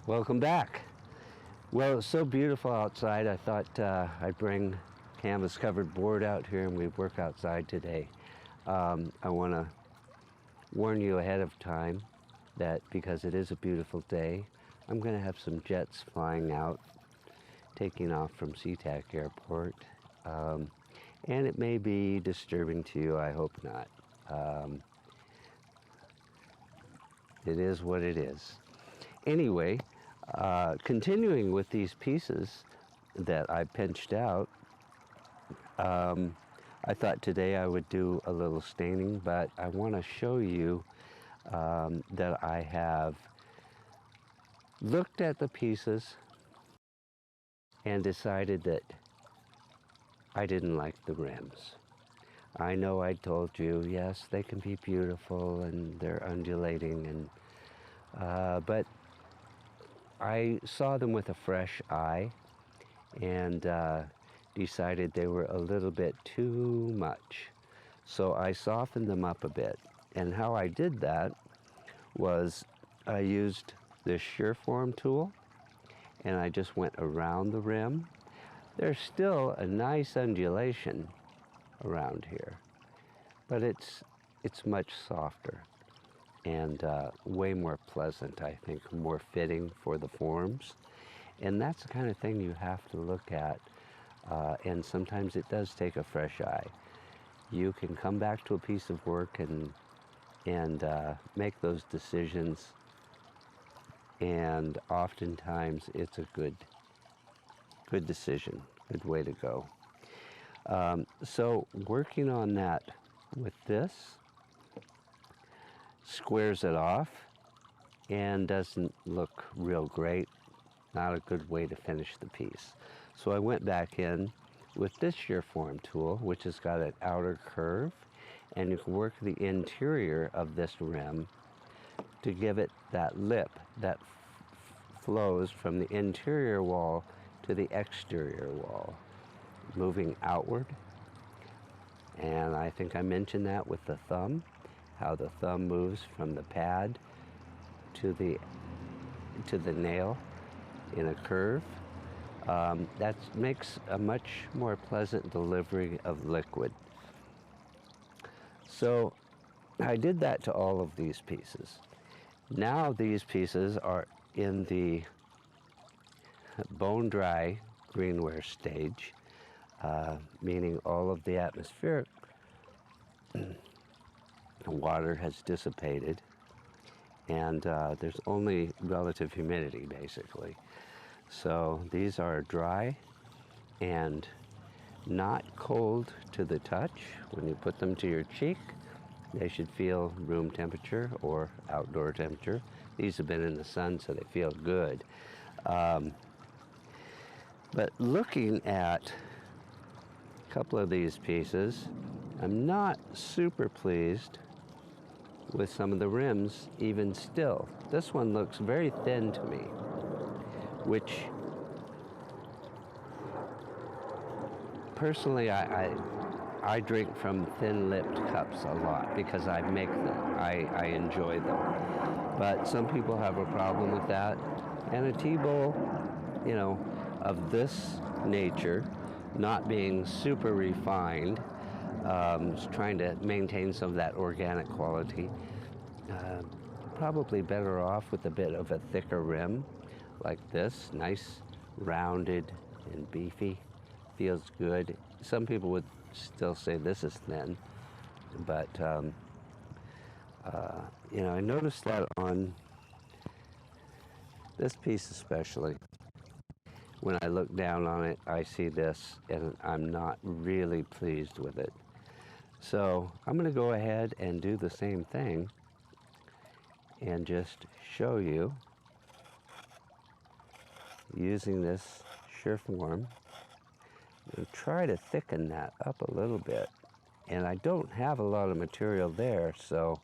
Welcome back. Well, it's so beautiful outside. I thought I'd bring canvas covered board out here and we'd work outside today. I want to warn you ahead of time that because it is a beautiful day, I'm going to have some jets flying out, taking off from SeaTac Airport. And it may be disturbing to you. I hope not. It is what it is. Anyway, continuing with these pieces that I pinched out, I thought today I would do a little staining, but I want to show you that I have looked at the pieces and decided that I didn't like the rims. I know I told you, yes, they can be beautiful and they're undulating, and but I saw them with a fresh eye and decided they were a little bit too much. So I softened them up a bit. And how I did that was I used this Shearform tool and I just went around the rim. There's still a nice undulation around here, but it's much softer and way more pleasant, I think, more fitting for the forms. And that's the kind of thing you have to look at, and sometimes it does take a fresh eye. You can come back to a piece of work and make those decisions, and oftentimes it's a good decision, good way to go. So working on that with this squares it off and doesn't look real great. Not a good way to finish the piece. So I went back in with this Shearform tool, which has got an outer curve, and you can work the interior of this rim to give it that lip that flows from the interior wall to the exterior wall, moving outward. And I think I mentioned that with the thumb, how the thumb moves from the pad to the nail in a curve. That makes a much more pleasant delivery of liquid. So I did that to all of these pieces. Now these pieces are in the bone dry greenware stage, meaning all of the atmospheric water has dissipated and there's only relative humidity basically. So these are dry and not cold to the touch. When you put them to your cheek, they should feel room temperature or outdoor temperature. These have been in the sun, so they feel good. But looking at a couple of these pieces, I'm not super pleased with some of the rims even still. This one looks very thin to me, which personally I drink from thin-lipped cups a lot because I make them. I enjoy them. But some people have a problem with that. And a tea bowl, you know, of this nature, not being super refined, trying to maintain some of that organic quality, probably better off with a bit of a thicker rim like this, nice, rounded and beefy, feels good. Some people would still say this is thin, but you know, I noticed that on this piece especially. When I look down on it, I see this and I'm not really pleased with it. So I'm going to go ahead and do the same thing and just show you using this Shearform and try to thicken that up a little bit. And I don't have a lot of material there, so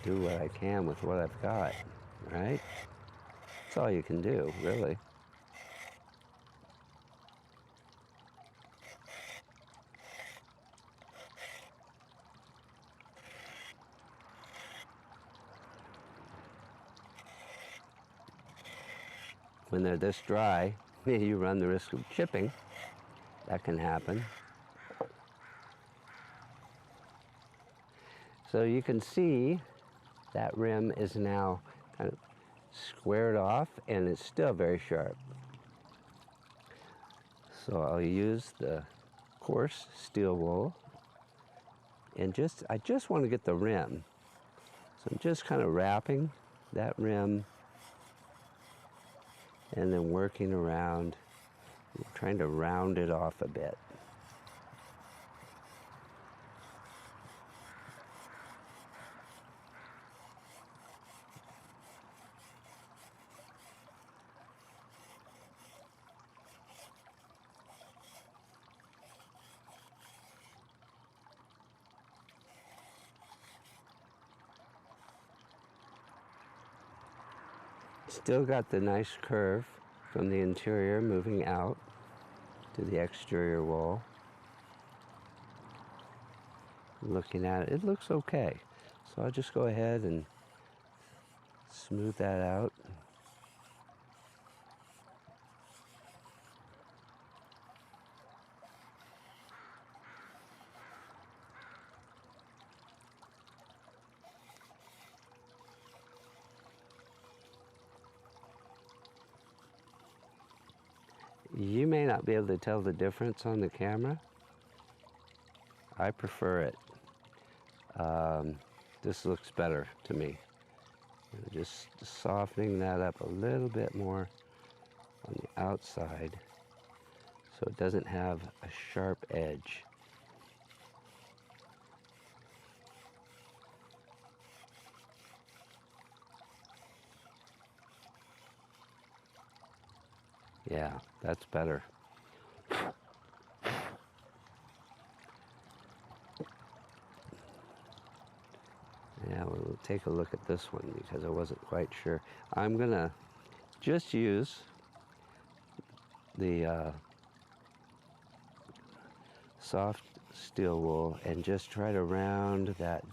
do what I can with what I've got, right? That's all you can do, really. When they're this dry, you run the risk of chipping. That can happen. So you can see that rim is now kind of squared off, and it's still very sharp. So I'll use the coarse steel wool, and I just want to get the rim. So I'm just kind of wrapping that rim and then working around, trying to round it off a bit. Still got the nice curve from the interior moving out to the exterior wall. Looking at it, it looks okay. So I'll just go ahead and smooth that out. You may not be able to tell the difference on the camera. I prefer it. This looks better to me. Just softening that up a little bit more on the outside so it doesn't have a sharp edge. Yeah, that's better. Yeah, we'll take a look at this one because I wasn't quite sure. I'm gonna just use the soft steel wool and just try to round that,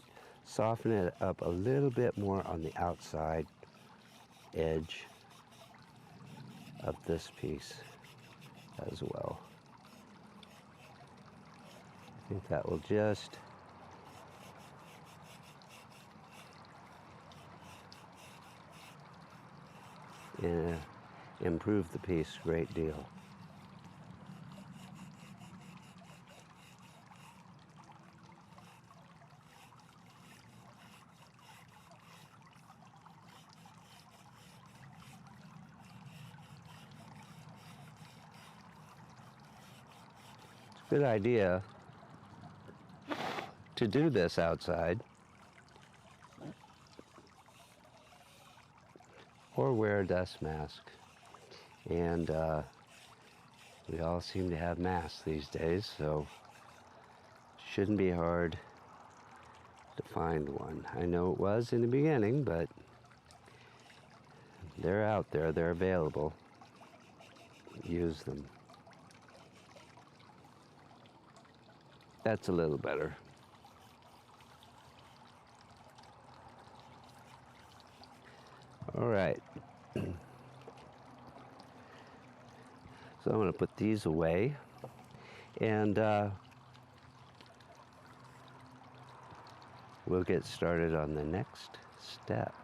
soften it up a little bit more on the outside edge of this piece as well. I think that will just improve the piece a great deal. It's a good idea to do this outside or wear a dust mask. And we all seem to have masks these days, so it shouldn't be hard to find one. I know it was in the beginning, but they're out there, they're available. Use them. That's a little better. All right. So I'm going to put these away, and we'll get started on the next step.